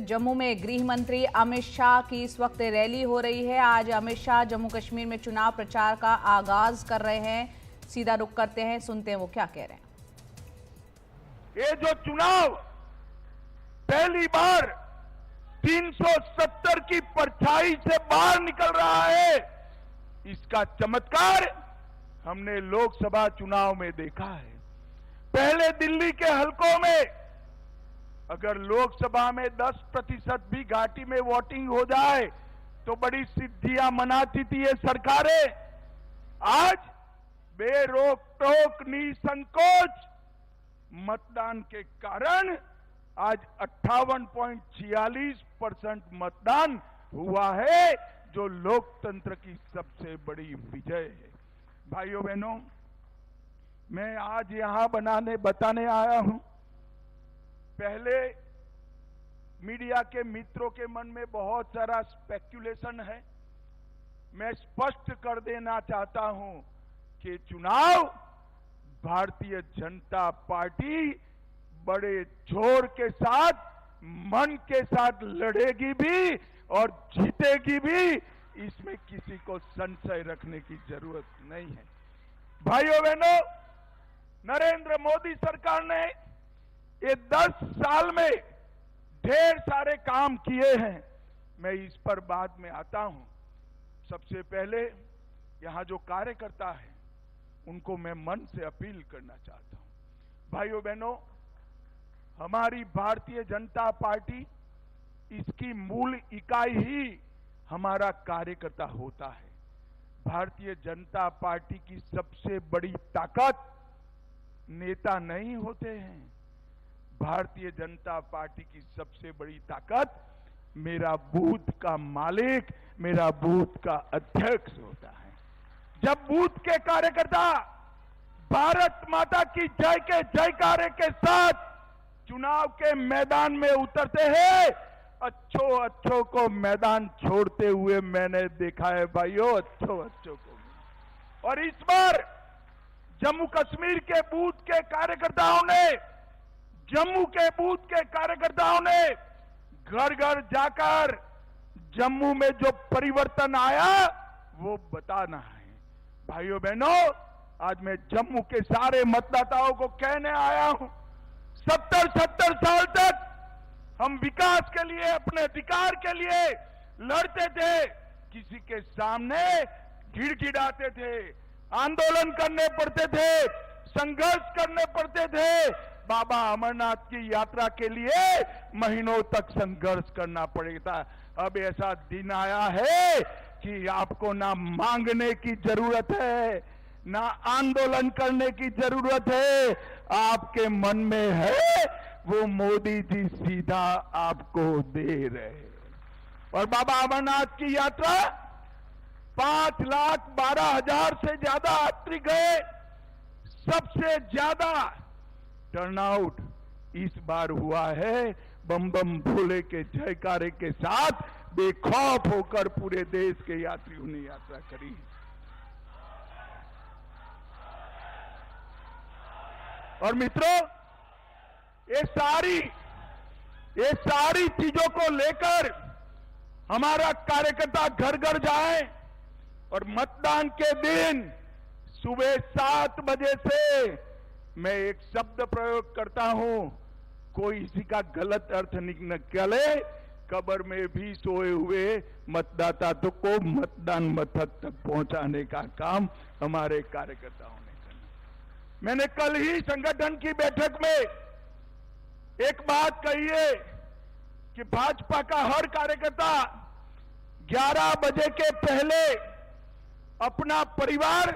जम्मू में गृह मंत्री अमित शाह की इस वक्त रैली हो रही है। आज अमित शाह जम्मू कश्मीर में चुनाव प्रचार का आगाज कर रहे हैं। सीधा रुख करते हैं, सुनते हैं वो क्या कह रहे हैं। ये जो चुनाव पहली बार 370 की परछाई से बाहर निकल रहा है, इसका चमत्कार हमने लोकसभा चुनाव में देखा है। पहले दिल्ली के हलकों में अगर लोकसभा में 10% भी घाटी में वोटिंग हो जाए तो बड़ी सिद्धियां मनाती थी ये सरकारें। आज बेरोक टोक निसंकोच मतदान के कारण आज 58.46% मतदान हुआ है, जो लोकतंत्र की सबसे बड़ी विजय है। भाइयों बहनों, मैं आज यहां बताने आया हूं। पहले मीडिया के मित्रों के मन में बहुत सारा स्पेक्युलेशन है। मैं स्पष्ट कर देना चाहता हूं कि चुनाव भारतीय जनता पार्टी बड़े जोर के साथ, मन के साथ लड़ेगी भी और जीतेगी भी। इसमें किसी को संशय रखने की जरूरत नहीं है। भाइयों बहनों, नरेंद्र मोदी सरकार ने ये 10 साल में ढेर सारे काम किए हैं। मैं इस पर बाद में आता हूं। सबसे पहले यहां जो कार्यकर्ता है उनको मैं मन से अपील करना चाहता हूं। भाइयों बहनों, हमारी भारतीय जनता पार्टी, इसकी मूल इकाई ही हमारा कार्यकर्ता होता है। भारतीय जनता पार्टी की सबसे बड़ी ताकत नेता नहीं होते हैं। भारतीय जनता पार्टी की सबसे बड़ी ताकत मेरा बूथ का मालिक, मेरा बूथ का अध्यक्ष होता है। जब बूथ के कार्यकर्ता भारत माता की जय के जयकारे के साथ चुनाव के मैदान में उतरते हैं, अच्छों को मैदान छोड़ते हुए मैंने देखा है भाइयों, अच्छों को। और इस बार जम्मू कश्मीर के बूथ के कार्यकर्ताओं ने, जम्मू के बूथ के कार्यकर्ताओं ने घर घर जाकर जम्मू में जो परिवर्तन आया वो बताना है। भाइयों बहनों, आज मैं जम्मू के सारे मतदाताओं को कहने आया हूं, 70 साल तक हम विकास के लिए, अपने अधिकार के लिए लड़ते थे। किसी के सामने गिड़गिड़ाते थे, आंदोलन करने पड़ते थे, संघर्ष करने पड़ते थे। बाबा अमरनाथ की यात्रा के लिए महीनों तक संघर्ष करना पड़ेगा। अब ऐसा दिन आया है कि आपको ना मांगने की जरूरत है, ना आंदोलन करने की जरूरत है। आपके मन में है, वो मोदी जी सीधा आपको दे रहे हैं। और बाबा अमरनाथ की यात्रा 5,12,000 से ज्यादा यात्री गए। सबसे ज्यादा टर्नआउट इस बार हुआ है। बम बम भोले के जयकारे के साथ बेखौफ होकर पूरे देश के यात्रियों ने यात्रा करी। और मित्रों, ये सारी चीजों को लेकर हमारा कार्यकर्ता घर घर जाए और मतदान के दिन सुबह 7 बजे से मैं एक शब्द प्रयोग करता हूं, कोई इसी का गलत अर्थ निकले, कब्र में भी सोए हुए मतदाता को मतदान मथक तक पहुंचाने का काम हमारे कार्यकर्ताओं ने करना। मैंने कल ही संगठन की बैठक में एक बात कही है कि भाजपा का हर कार्यकर्ता 11 बजे के पहले अपना परिवार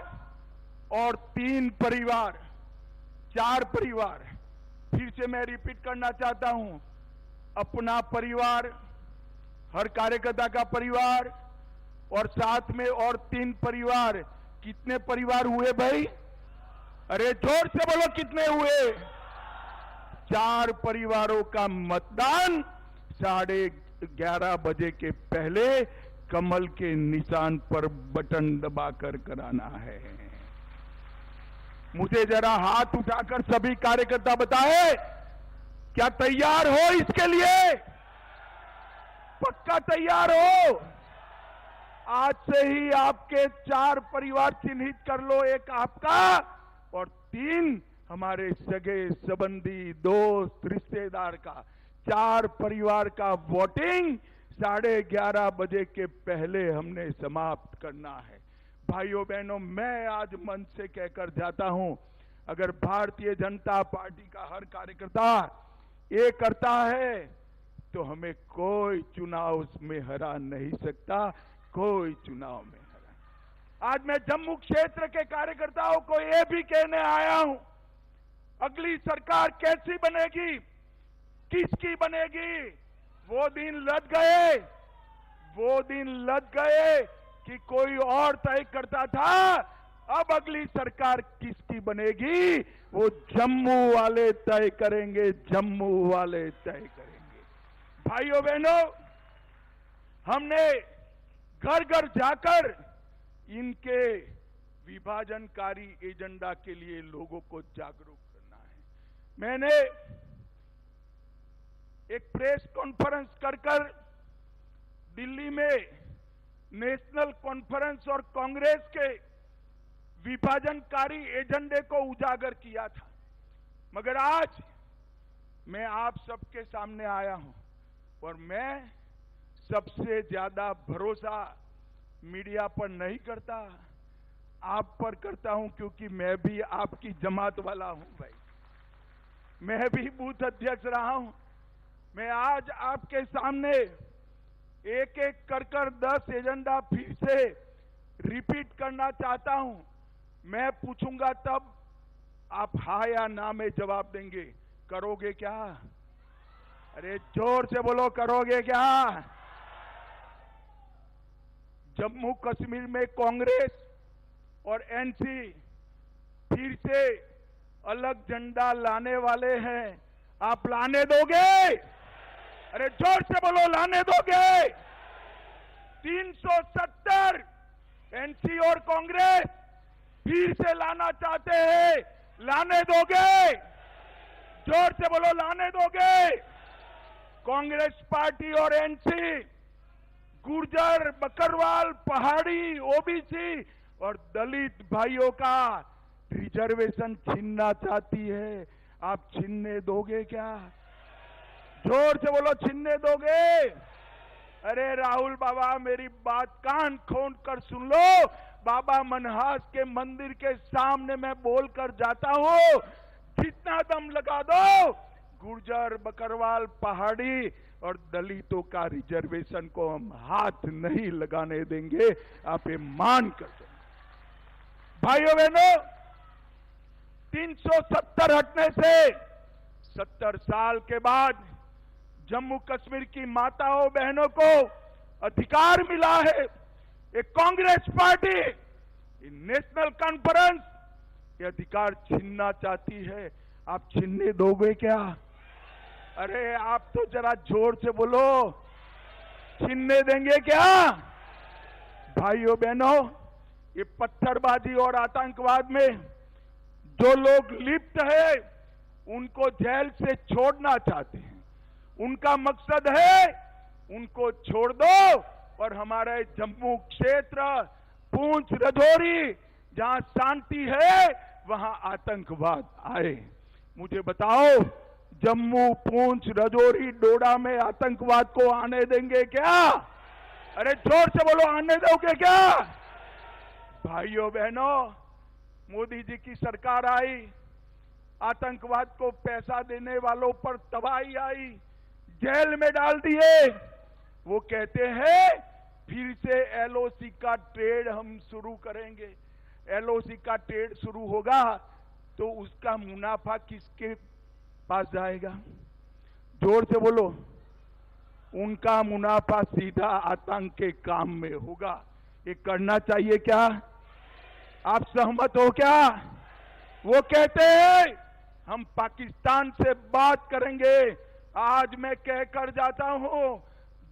और 3 परिवार, 4 परिवार, फिर से मैं रिपीट करना चाहता हूं, अपना परिवार, हर कार्यकर्ता का परिवार और साथ में और 3 परिवार। कितने परिवार हुए भाई? अरे जोर से बोलो, कितने हुए? 4 परिवारों का मतदान 11:30 बजे के पहले कमल के निशान पर बटन दबाकर कराना है। मुझे जरा हाथ उठाकर सभी कार्यकर्ता बताएं, क्या तैयार हो इसके लिए? तैयार हो? आज से ही आपके 4 परिवार चिन्हित कर लो, एक आपका और 3 हमारे सगे संबंधी दोस्त रिश्तेदार का। 4 परिवार का वोटिंग 11:30 बजे के पहले हमने समाप्त करना है। भाइयों बहनों, मैं आज मंच से कहकर जाता हूं, अगर भारतीय जनता पार्टी का हर कार्यकर्ता ये करता है तो हमें कोई चुनाव में हरा नहीं सकता, कोई चुनाव में हरा। आज मैं जम्मू क्षेत्र के कार्यकर्ताओं को ये भी कहने आया हूं, अगली सरकार कैसी बनेगी, किसकी बनेगी, वो दिन लद गए, वो दिन लद गए कि कोई और तय करता था। अब अगली सरकार किसकी बनेगी वो जम्मू वाले तय करेंगे, जम्मू वाले तय करेंगे। भाइयों बहनों, हमने घर घर जाकर इनके विभाजनकारी एजेंडा के लिए लोगों को जागरूक करना है। मैंने एक प्रेस कॉन्फ्रेंस कर दिल्ली में नेशनल कॉन्फ्रेंस और कांग्रेस के विभाजनकारी एजेंडे को उजागर किया था, मगर आज मैं आप सबके सामने आया हूं और मैं सबसे ज्यादा भरोसा मीडिया पर नहीं करता, आप पर करता हूं, क्योंकि मैं भी आपकी जमात वाला हूं भाई, मैं भी बूथ अध्यक्ष रहा हूं। मैं आज आपके सामने एक एक कर 10 एजेंडा फिर से रिपीट करना चाहता हूं। मैं पूछूंगा तब आप हाँ या ना में जवाब देंगे। करोगे क्या? अरे जोर से बोलो, करोगे क्या? जम्मू कश्मीर में कांग्रेस और एनसी फिर से अलग झंडा लाने वाले हैं, आप लाने दोगे? अरे जोर से बोलो, लाने दोगे? 370 एनसी और कांग्रेस फिर से लाना चाहते हैं, लाने दोगे? जोर से बोलो, लाने दोगे? कांग्रेस पार्टी और एनसी गुर्जर, बकरवाल, पहाड़ी, ओबीसी और दलित भाइयों का रिजर्वेशन छीनना चाहती है, आप छीनने दोगे क्या? जोर से बोलो, छीनने दोगे? अरे राहुल बाबा, मेरी बात कान खोल कर सुन लो। बाबा मनहास के मंदिर के सामने मैं बोलकर जाता हूं, जितना दम लगा दो, गुर्जर, बकरवाल, पहाड़ी और दलितों का रिजर्वेशन को हम हाथ नहीं लगाने देंगे, आप ये मान कर चलो। भाइयों बहनों, 370 हटने से 70 साल के बाद जम्मू कश्मीर की माताओं बहनों को अधिकार मिला है। ये कांग्रेस पार्टी, ये नेशनल कॉन्फ्रेंस ये अधिकार छीनना चाहती है, आप छीनने दोगे क्या? अरे आप तो जरा जोर से बोलो, छीनने देंगे क्या? भाइयों बहनों, ये पत्थरबाजी और आतंकवाद में जो लोग लिप्त है उनको जेल से छोड़ना चाहते हैं, उनका मकसद है उनको छोड़ दो और हमारे जम्मू क्षेत्र, पूंछ, राजौरी, जहां शांति है वहां आतंकवाद आए। मुझे बताओ, जम्मू, पूंछ, राजौरी, डोडा में आतंकवाद को आने देंगे क्या? अरे जोर से बोलो, आने दोगे क्या? भाइयों बहनों, मोदी जी की सरकार आई, आतंकवाद को पैसा देने वालों पर तबाही आई, जेल में डाल दिए। वो कहते हैं फिर से एलओसी का ट्रेड हम शुरू करेंगे। एलओसी का ट्रेड शुरू होगा तो उसका मुनाफा किसके पास जाएगा? जोर से बोलो। उनका मुनाफा सीधा आतंक के काम में होगा। ये करना चाहिए क्या? आप सहमत हो क्या? वो कहते हैं हम पाकिस्तान से बात करेंगे। आज मैं कहकर जाता हूं,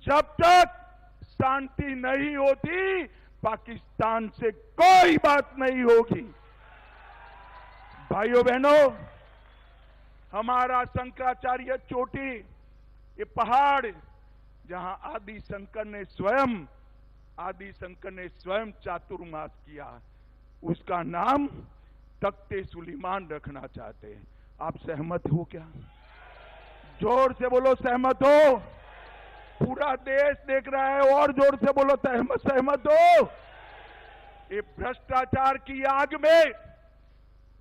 जब तक शांति नहीं होती पाकिस्तान से कोई बात नहीं होगी। भाइयों बहनों, हमारा शंकराचार्य चोटी, ये पहाड़ जहां आदि शंकर ने स्वयं चातुर्मास किया, उसका नाम तख्ते सुलेमान रखना चाहते हैं। आप सहमत हो क्या? जोर से बोलो, सहमत हो? पूरा देश देख रहा है, और जोर से बोलो, सहमत हो? ये भ्रष्टाचार की आग में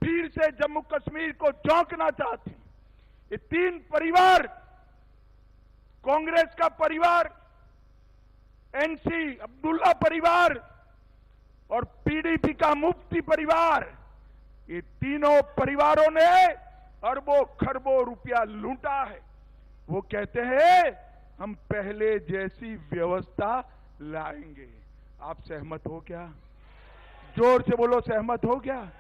फिर से जम्मू कश्मीर को झोंकना चाहते हैं। ये तीन परिवार, कांग्रेस का परिवार, एनसी अब्दुल्ला परिवार और पीडीपी का मुफ्ती परिवार, ये तीनों परिवारों ने अरबों खरबों रुपया लूटा है। वो कहते हैं हम पहले जैसी व्यवस्था लाएंगे। आप सहमत हो क्या? जोर से बोलो, सहमत हो क्या?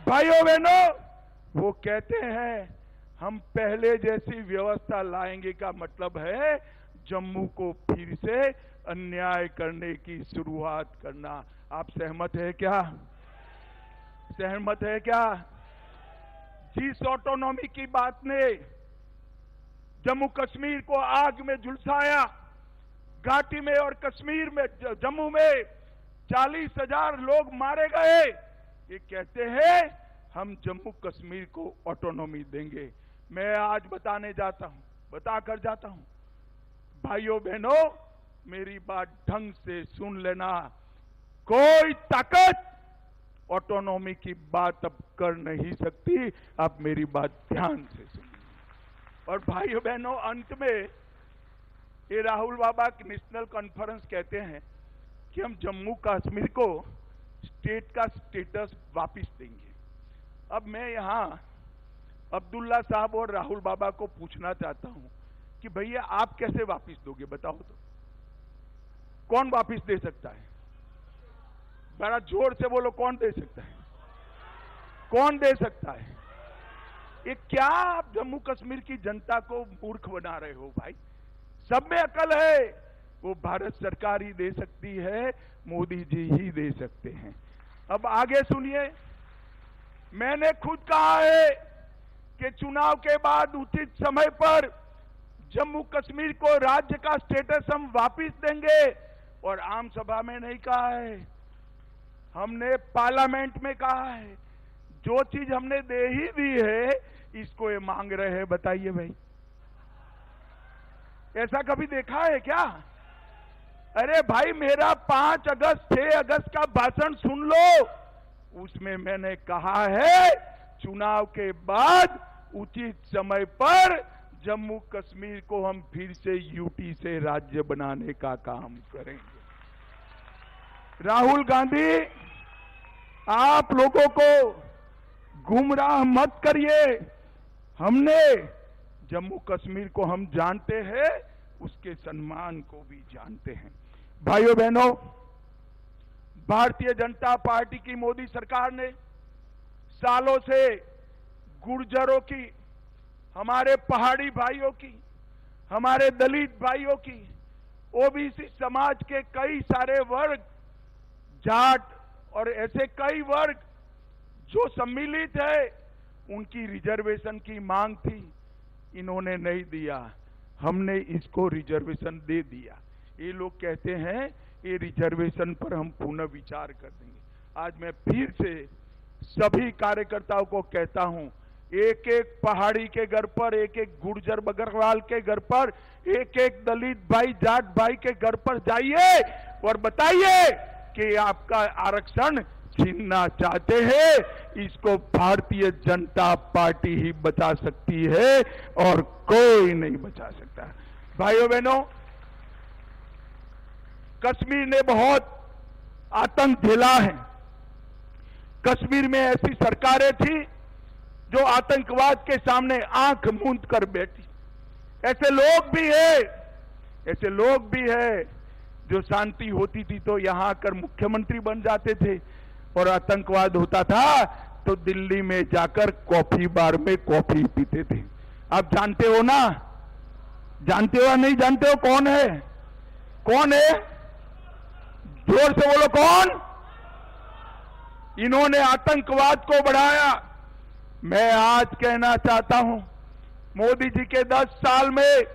भाइयों बहनों, वो कहते हैं हम पहले जैसी व्यवस्था लाएंगे का मतलब है जम्मू को फिर से अन्याय करने की शुरुआत करना। आप सहमत है क्या? सहमत है क्या? जिस ऑटोनॉमी की बात ने जम्मू कश्मीर को आग में झुलसाया, घाटी में और कश्मीर में, जम्मू में 40,000 लोग मारे गए, ये कहते हैं हम जम्मू कश्मीर को ऑटोनॉमी देंगे। मैं आज बताकर जाता हूं, भाइयों बहनों, मेरी बात ढंग से सुन लेना। कोई ताकत ऑटोनॉमी की बात अब कर नहीं सकती। आप मेरी बात ध्यान से सुनिए। और भाइयों बहनों, अंत में ये राहुल बाबा की नेशनल कॉन्फ्रेंस कहते हैं कि हम जम्मू कश्मीर को स्टेट का स्टेटस वापस देंगे। अब मैं यहां अब्दुल्ला साहब और राहुल बाबा को पूछना चाहता हूं कि भैया आप कैसे वापस दोगे, बताओ तो। कौन वापस दे सकता है? बड़ा जोर से बोलो, कौन दे सकता है? कौन दे सकता है? ये क्या आप जम्मू कश्मीर की जनता को मूर्ख बना रहे हो भाई? सब में अकल है। वो भारत सरकार ही दे सकती है, मोदी जी ही दे सकते हैं। अब आगे सुनिए, मैंने खुद कहा है कि चुनाव के बाद उचित समय पर जम्मू कश्मीर को राज्य का स्टेटस हम वापस देंगे। और आम सभा में नहीं कहा है, हमने पार्लियामेंट में कहा है। जो चीज हमने दे ही दी है, इसको ये मांग रहे हैं। बताइए भाई, ऐसा कभी देखा है क्या? अरे भाई, मेरा 5 अगस्त 6 अगस्त का भाषण सुन लो। उसमें मैंने कहा है चुनाव के बाद उचित समय पर जम्मू कश्मीर को हम फिर से यूटी से राज्य बनाने का काम करेंगे। राहुल गांधी, आप लोगों को गुमराह मत करिए। हमने जम्मू कश्मीर को हम जानते हैं, उसके सम्मान को भी जानते हैं। भाइयों बहनों, भारतीय जनता पार्टी की मोदी सरकार ने सालों से गुर्जरों की, हमारे पहाड़ी भाइयों की, हमारे दलित भाइयों की, ओबीसी समाज के कई सारे वर्ग, जाट और ऐसे कई वर्ग जो सम्मिलित है, उनकी रिजर्वेशन की मांग थी। इन्होंने नहीं दिया, हमने इसको रिजर्वेशन दे दिया। ये लोग कहते हैं ये रिजर्वेशन पर हम पुनः विचार कर देंगे। आज मैं फिर से सभी कार्यकर्ताओं को कहता हूं, एक एक पहाड़ी के घर पर, एक एक गुर्जर बकरवाल के घर पर, एक एक दलित भाई, जाट भाई के घर पर जाइए और बताइए कि आपका आरक्षण छीनना चाहते हैं। इसको भारतीय जनता पार्टी ही बचा सकती है और कोई नहीं बचा सकता। भाइयों बहनों, कश्मीर ने बहुत आतंक झेला है। कश्मीर में ऐसी सरकारें थी जो आतंकवाद के सामने आंख मूंद कर बैठी। ऐसे लोग भी हैं जो शांति होती थी तो यहां आकर मुख्यमंत्री बन जाते थे, और आतंकवाद होता था तो दिल्ली में जाकर कॉफी बार में कॉफी पीते थे। आप जानते हो ना? जानते हो या नहीं जानते हो? कौन है? कौन है? जोर से बोलो, कौन? इन्होंने आतंकवाद को बढ़ाया। मैं आज कहना चाहता हूं, मोदी जी के 10 साल में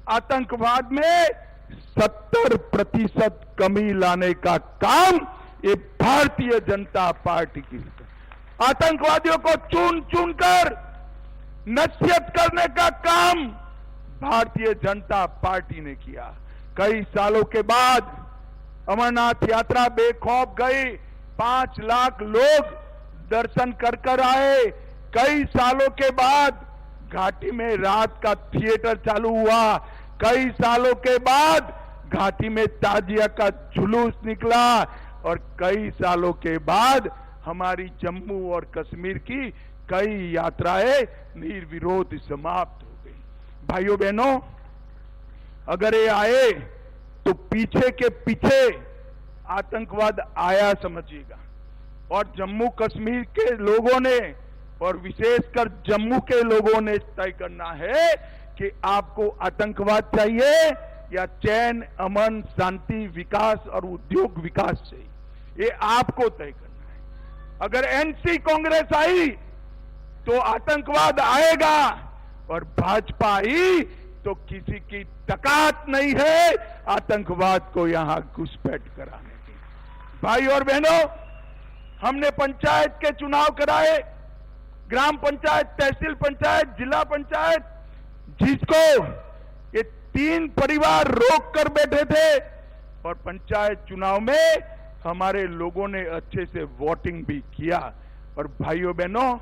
आतंकवाद में 70% कमी लाने का काम ये भारतीय जनता पार्टी की है। आतंकवादियों को चुन चुन कर नसीहत करने का काम भारतीय जनता पार्टी ने किया। कई सालों के बाद अमरनाथ यात्रा बेखौफ गई, 5 लाख लोग दर्शन कर कर आए। कई सालों के बाद घाटी में रात का थिएटर चालू हुआ। कई सालों के बाद घाटी में ताजिया का जुलूस निकला और कई सालों के बाद हमारी जम्मू और कश्मीर की कई यात्राएं निर्विरोध समाप्त हो गई। भाइयों बहनों, अगर ये आए तो पीछे के पीछे आतंकवाद आया समझिएगा। और जम्मू कश्मीर के लोगों ने और विशेषकर जम्मू के लोगों ने तय करना है कि आपको आतंकवाद चाहिए या चैन, अमन, शांति, विकास और उद्योग विकास चाहिए। ये आपको तय करना है। अगर एनसी कांग्रेस आई तो आतंकवाद आएगा और भाजपा आई तो किसी की ताकत नहीं है आतंकवाद को यहां घुसपैठ कराने की। भाई और बहनों, हमने पंचायत के चुनाव कराए, ग्राम पंचायत, तहसील पंचायत, जिला पंचायत, जिसको ये 3 परिवार रोक कर बैठे थे और पंचायत चुनाव में हमारे लोगों ने अच्छे से वोटिंग भी किया। और भाइयों बहनों,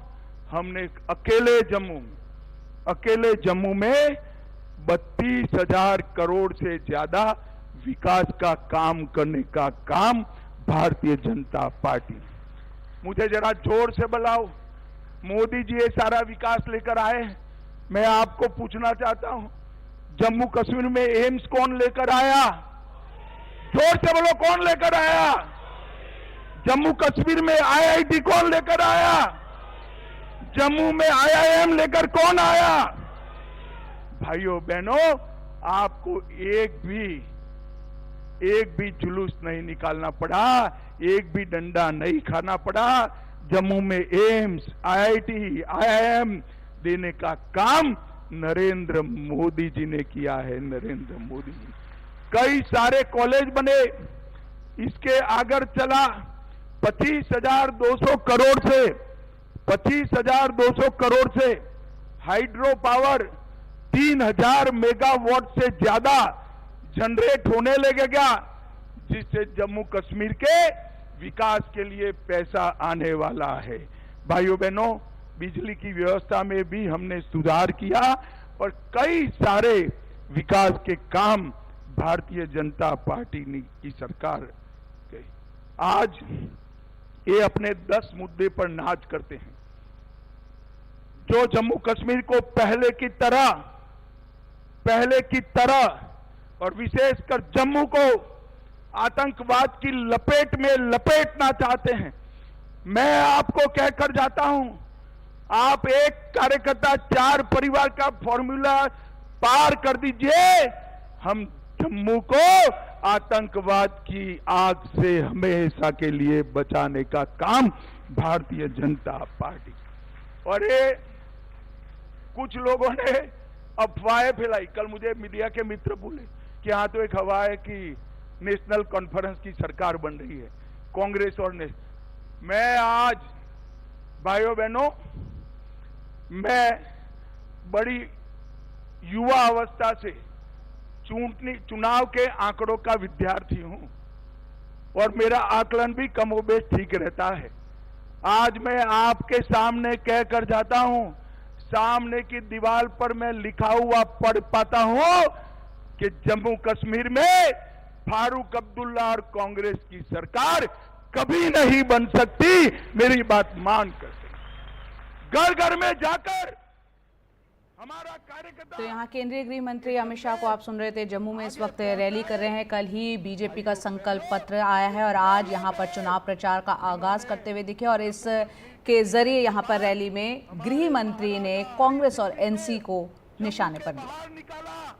हमने अकेले जम्मू में 32,000 करोड़ से ज्यादा विकास का काम करने का काम भारतीय जनता पार्टी ने। मुझे जरा जोर से बुलाओ। मोदी जी ये सारा विकास लेकर आए। मैं आपको पूछना चाहता हूं, जम्मू कश्मीर में एम्स कौन लेकर आया? जोर से बोलो, कौन लेकर आया? जम्मू कश्मीर में आईआईटी कौन लेकर आया? जम्मू में आईआईएम लेकर कौन आया? भाइयों बहनों, आपको एक भी जुलूस नहीं निकालना पड़ा, एक भी डंडा नहीं खाना पड़ा। जम्मू में एम्स, आईआईटी, आईआईएम देने का काम नरेंद्र मोदी जी ने किया है। नरेंद्र मोदी जी, कई सारे कॉलेज बने। इसके आगे चला 25,200 करोड़ से हाइड्रो पावर 3,000 मेगावाट से ज्यादा जनरेट होने लगेगा, जिससे जम्मू कश्मीर के विकास के लिए पैसा आने वाला है। भाइयों बहनों, बिजली की व्यवस्था में भी हमने सुधार किया और कई सारे विकास के काम भारतीय जनता पार्टी की सरकार की। आज ये अपने 10 मुद्दे पर नाज करते हैं, जो जम्मू कश्मीर को पहले की तरह और विशेषकर जम्मू को आतंकवाद की लपेट में लपेटना चाहते हैं। मैं आपको कहकर जाता हूं, आप एक कार्यकर्ता 4 परिवार का फॉर्मूला पार कर दीजिए, हम जम्मू को आतंकवाद की आग से हमेशा के लिए बचाने का काम भारतीय जनता पार्टी। और ये कुछ लोगों ने अफवाहें फैलाई। कल मुझे मीडिया के मित्र बोले कि हाँ, तो एक हवा है कि नेशनल कॉन्फ्रेंस की सरकार बन रही है, कांग्रेस और मैं आज भाइयों बहनों, मैं बड़ी युवा अवस्था से चुनाव के आंकड़ों का विद्यार्थी हूं और मेरा आकलन भी कमोबेश ठीक रहता है। आज मैं आपके सामने कहकर जाता हूं, सामने की दीवार पर मैं लिखा हुआ पढ़ पाता हूं कि जम्मू कश्मीर में फारूक अब्दुल्ला और कांग्रेस की सरकार कभी नहीं बन सकती। मेरी बात मान कर घर घर में जाकर हमारा कार्यकर्ता। तो यहाँ केंद्रीय गृह मंत्री अमित शाह को आप सुन रहे थे, जम्मू में इस वक्त रैली कर रहे हैं। कल ही बीजेपी का संकल्प पत्र आया है और आज यहाँ पर चुनाव प्रचार का आगाज करते हुए दिखे और इसके जरिए यहाँ पर रैली में गृह मंत्री ने कांग्रेस और एनसी को निशाने पर लिया।